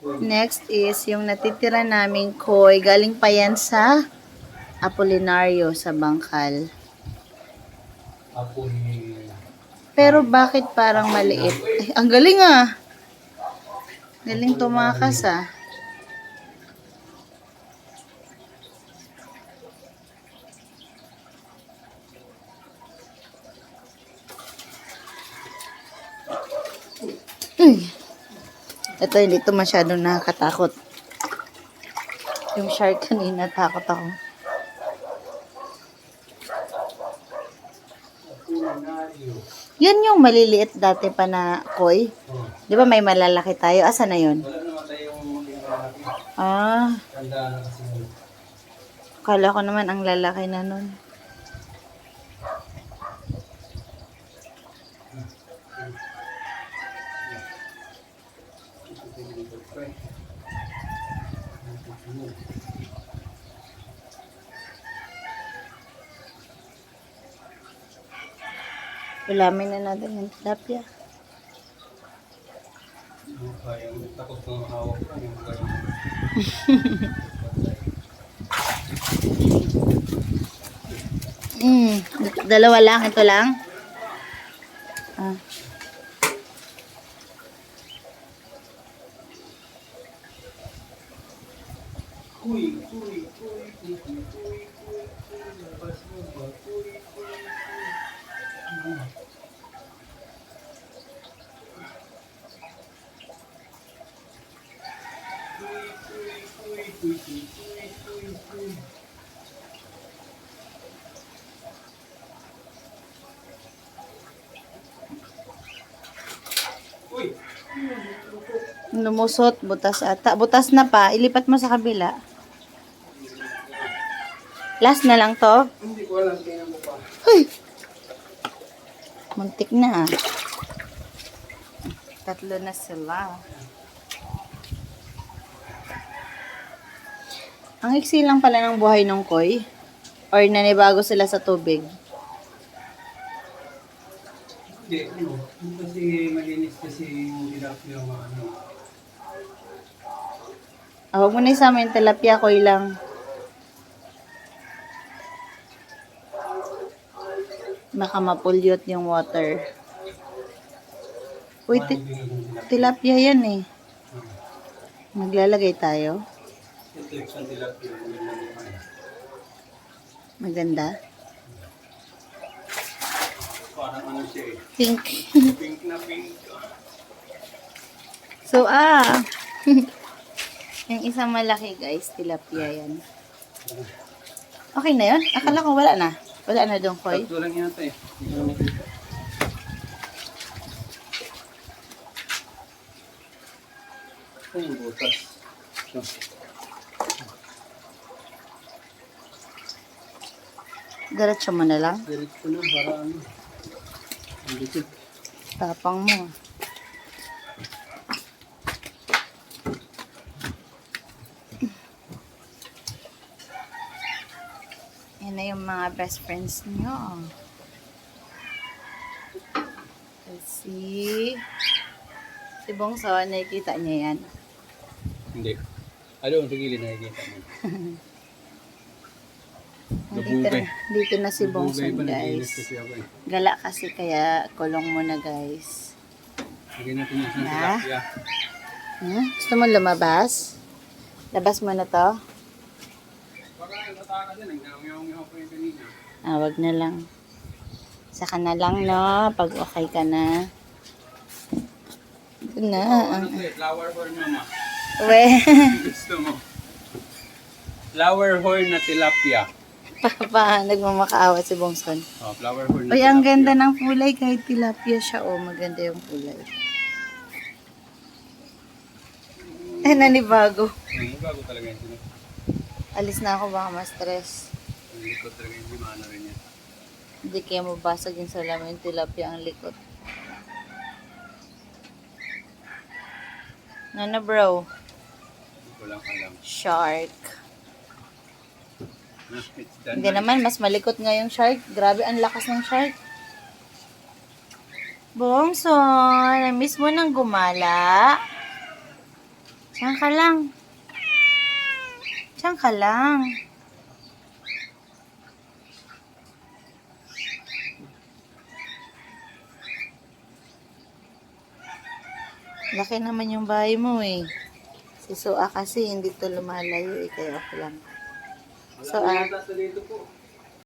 Next is yung natitira naming koi. Galing pa yan sa Apolinario sa Bangkal. Pero bakit parang maliit? Ay, ang galing ah. Galing tumakas ah. Ito, hindi ito masyadong nakakatakot. Yung shark kanina, takot ako. Yan yung maliliit dati pa na koi. Di ba may malalaki tayo? Asa na yun? Ah. Kala ko naman ang lalaki na nun. Ulamin na natin yung tilapia. Takot ng hawak ko. Dalawa lang, ito lang. Ah. Lumusot, butas ata. Butas na pa. Ilipat mo sa kabila. Last na lang to. Hindi ko alam, tingnan mo pa. Huy! Muntik na ah. Tatlo na sila. Ang iksi lang pala ng buhay ng koi. Or nanibago sila sa tubig. Hindi, ano. Kasi malinis kasi yung tilapia yung ano. Huwag mo na isama yung tilapia, koi lang. Baka mapulyot yung water. Uy, tilapia yan eh. Maglalagay tayo. Ito yung tilapia. Maganda. Parang ano siya eh. Pink. Pink na pink. So, yung isang malaki guys, tilapia yan. Okay na yun? Akala ko wala na. Wala na doon, koi. Tatlo lang yata eh. Hindi ko nakita. Ito yung butas. So, Diretso mo na lang. diretso na para ano. Ang dikit. Tapang mo. Yan na yung mga best friends niyo. Let's see. Si Bongso, nakikita niya yan. Hindi. Ano, sa gilid nakikita mo. Dito na si Bongso, guys. Gala kasi kaya kulong mo na, guys. Lagyan natin yung isang tilapia. Gusto mo lumabas? Labas mo na to. Baka nataka din. Nagnaungaw ko yung kanina. Wag na lang. Saka na lang, no? Pag okay ka na. Ito na. Ano to eh? Flower horn mama. We. Gusto mo. Flower horn na tilapia. Nagmamakaawa si Bongson. Oh, flower horn na Uy, tilapia. ang ganda ng kulay. Kahit tilapia siya, maganda yung kulay. Nanibago. Bago talaga yung sino. Alis na ako, baka ma-stress. Ang likod talaga yung himana rin yan. Hindi kaya mabasag yung salamin, tilapia ang likod. Nana bro? Hindi ko lang alam. Shark. It's done. Hindi naman, mas malikot nga yung shark. Grabe, ang lakas ng shark. Bongson, na-miss mo nang gumala? Diyan ka lang. Diyan ka lang. Laki naman yung bahay mo eh. Si Soa kasi hindi to lumalayo eh, kaya ako lang. So, Wala na yata sa dito po.